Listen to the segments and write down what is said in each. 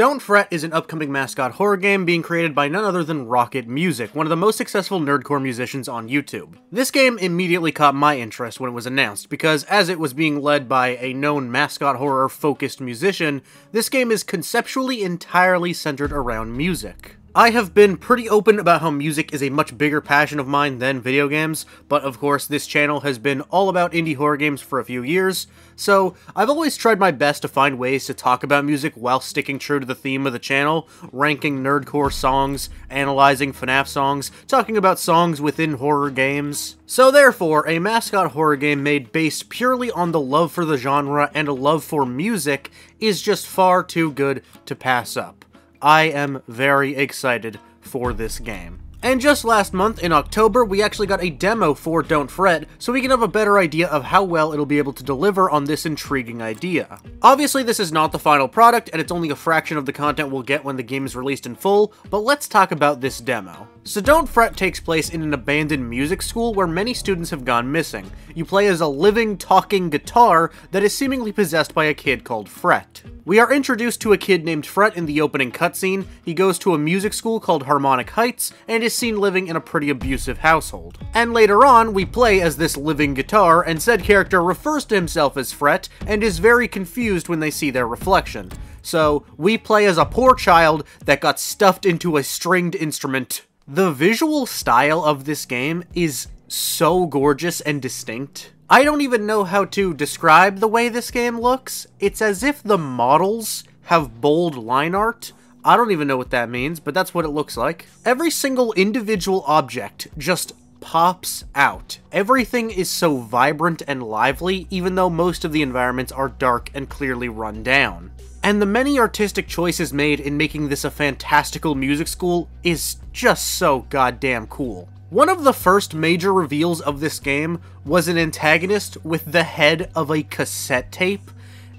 Don't Fret is an upcoming Mascot horror game being created by none other than Rockit Music, one of the most successful nerdcore musicians on YouTube. This game immediately caught my interest when it was announced, because as it was being led by a known Mascot horror-focused musician, this game is conceptually entirely centered around music. I have been pretty open about how music is a much bigger passion of mine than video games, but of course this channel has been all about indie horror games for a few years, so I've always tried my best to find ways to talk about music while sticking true to the theme of the channel, ranking nerdcore songs, analyzing FNAF songs, talking about songs within horror games. So therefore, a Mascot horror game made based purely on the love for the genre and a love for music is just far too good to pass up. I am very excited for this game. And just last month, in October, we actually got a demo for Don't Fret, so we can have a better idea of how well it'll be able to deliver on this intriguing idea. Obviously, this is not the final product, and it's only a fraction of the content we'll get when the game is released in full, but let's talk about this demo. So Don't Fret takes place in an abandoned music school where many students have gone missing. You play as a living, talking guitar that is seemingly possessed by a kid called Fret. We are introduced to a kid named Fret in the opening cutscene. He goes to a music school called Harmonic Heights, and is seen living in a pretty abusive household. And later on, we play as this living guitar, and said character refers to himself as Fret, and is very confused when they see their reflection. So, we play as a poor child that got stuffed into a stringed instrument. The visual style of this game is so gorgeous and distinct. I don't even know how to describe the way this game looks. It's as if the models have bold line art. I don't even know what that means, but that's what it looks like. Every single individual object just pops out. Everything is so vibrant and lively, even though most of the environments are dark and clearly run down. And the many artistic choices made in making this a fantastical music school is just so goddamn cool. One of the first major reveals of this game was an antagonist with the head of a cassette tape,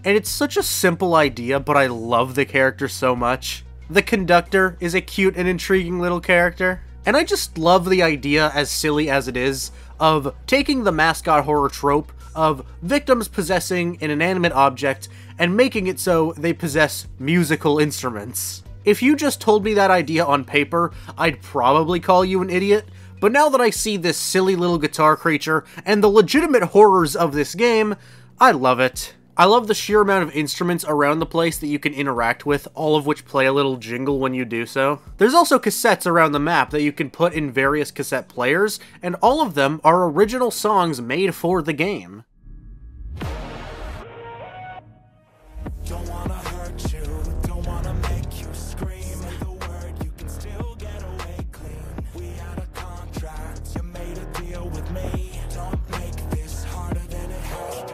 and it's such a simple idea, but I love the character so much. The conductor is a cute and intriguing little character, and I just love the idea, as silly as it is, of taking the Mascot horror trope of victims possessing an inanimate object and making it so they possess musical instruments. If you just told me that idea on paper, I'd probably call you an idiot, but now that I see this silly little guitar creature and the legitimate horrors of this game, I love it. I love the sheer amount of instruments around the place that you can interact with, all of which play a little jingle when you do so. There's also cassettes around the map that you can put in various cassette players, and all of them are original songs made for the game. Don't wanna hurt you, don't wanna make you scream. The word you can still get away clean. We had a contract, you made a deal with me. Don't make this harder than it has to be.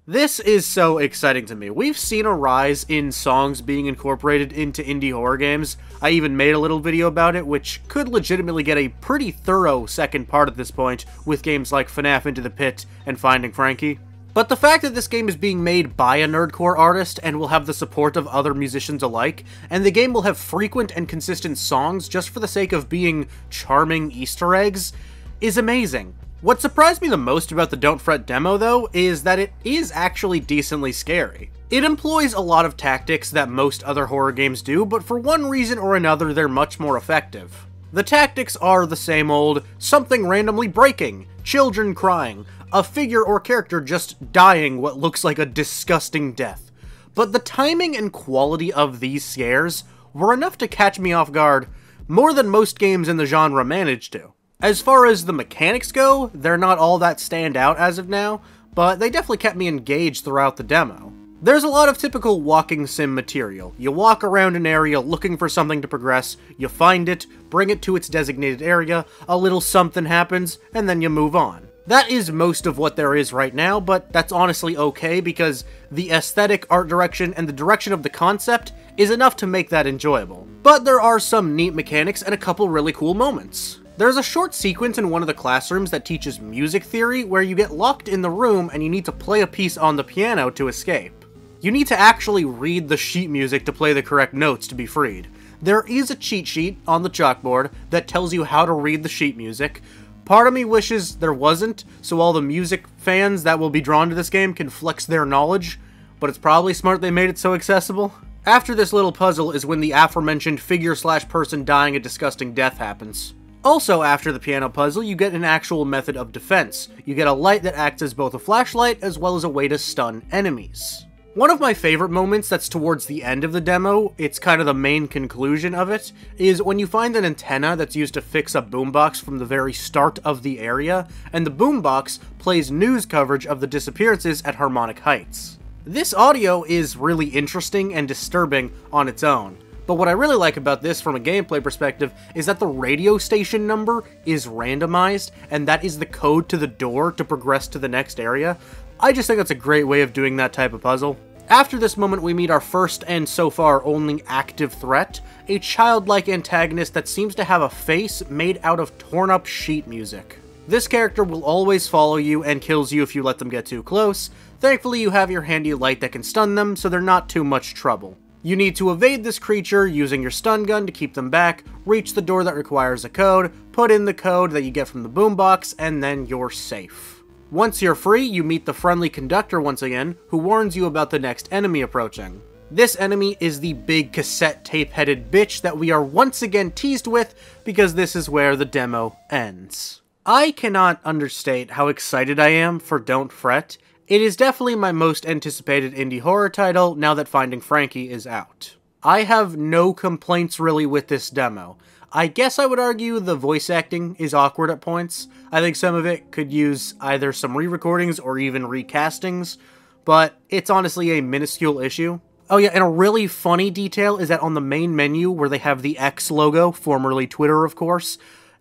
This is so exciting to me. We've seen a rise in songs being incorporated into indie horror games. I even made a little video about it, which could legitimately get a pretty thorough second part at this point, with games like FNAF Into the Pit and Finding Frankie. But the fact that this game is being made by a nerdcore artist and will have the support of other musicians alike, and the game will have frequent and consistent songs just for the sake of being charming Easter eggs, is amazing. What surprised me the most about the Don't Fret demo, though, is that it is actually decently scary. It employs a lot of tactics that most other horror games do, but for one reason or another they're much more effective. The tactics are the same old, something randomly breaking, children crying, a figure or character just dying what looks like a disgusting death. But the timing and quality of these scares were enough to catch me off guard more than most games in the genre manage to. As far as the mechanics go, they're not all that stand out as of now, but they definitely kept me engaged throughout the demo. There's a lot of typical walking sim material. You walk around an area looking for something to progress, you find it, bring it to its designated area, a little something happens, and then you move on. That is most of what there is right now, but that's honestly okay because the aesthetic, art direction, and the direction of the concept is enough to make that enjoyable. But there are some neat mechanics and a couple really cool moments. There's a short sequence in one of the classrooms that teaches music theory where you get locked in the room and you need to play a piece on the piano to escape. You need to actually read the sheet music to play the correct notes to be freed. There is a cheat sheet on the chalkboard that tells you how to read the sheet music. Part of me wishes there wasn't, so all the music fans that will be drawn to this game can flex their knowledge, but it's probably smart they made it so accessible. After this little puzzle is when the aforementioned figure/person dying a disgusting death happens. Also after the piano puzzle, you get an actual method of defense. You get a light that acts as both a flashlight as well as a way to stun enemies. One of my favorite moments that's towards the end of the demo, it's kind of the main conclusion of it, is when you find an antenna that's used to fix a boombox from the very start of the area, and the boombox plays news coverage of the disappearances at Harmonic Heights. This audio is really interesting and disturbing on its own, but what I really like about this from a gameplay perspective is that the radio station number is randomized, and that is the code to the door to progress to the next area. I just think that's a great way of doing that type of puzzle. After this moment, we meet our first and so far only active threat, a childlike antagonist that seems to have a face made out of torn up sheet music. This character will always follow you and kills you if you let them get too close. Thankfully, you have your handy light that can stun them, so they're not too much trouble. You need to evade this creature using your stun gun to keep them back, reach the door that requires a code, put in the code that you get from the boombox, and then you're safe. Once you're free, you meet the friendly conductor once again, who warns you about the next enemy approaching. This enemy is the big cassette tape-headed bitch that we are once again teased with, because this is where the demo ends. I cannot understate how excited I am for Don't Fret. It is definitely my most anticipated indie horror title now that Finding Frankie is out. I have no complaints really with this demo. I guess I would argue the voice acting is awkward at points. I think some of it could use either some re-recordings or even recastings, but it's honestly a minuscule issue. Oh yeah, and a really funny detail is that on the main menu where they have the X logo, formerly Twitter of course,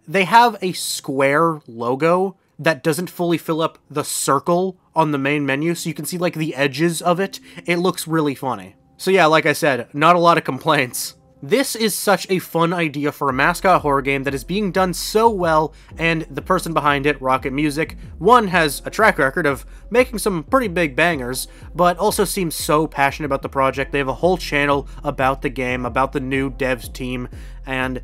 they have a square logo that doesn't fully fill up the circle on the main menu, so you can see like the edges of it. It looks really funny. So yeah, like I said, not a lot of complaints. This is such a fun idea for a Mascot horror game that is being done so well, and the person behind it, Rockit Music, one, has a track record of making some pretty big bangers, but also seems so passionate about the project. They have a whole channel about the game, about the new devs team, and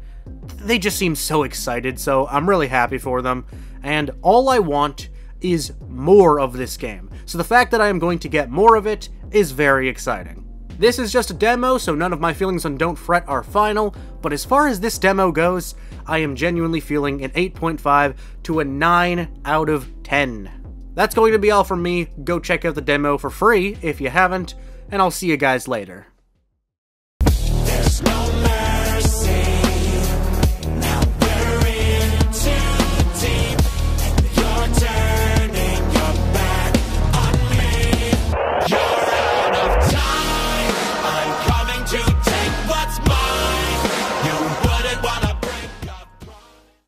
they just seem so excited, so I'm really happy for them, and all I want is more of this game. So the fact that I am going to get more of it is very exciting. This is just a demo, so none of my feelings on Don't Fret are final, but as far as this demo goes, I am genuinely feeling an 8.5 to a 9 out of 10. That's going to be all from me. Go check out the demo for free if you haven't, and I'll see you guys later.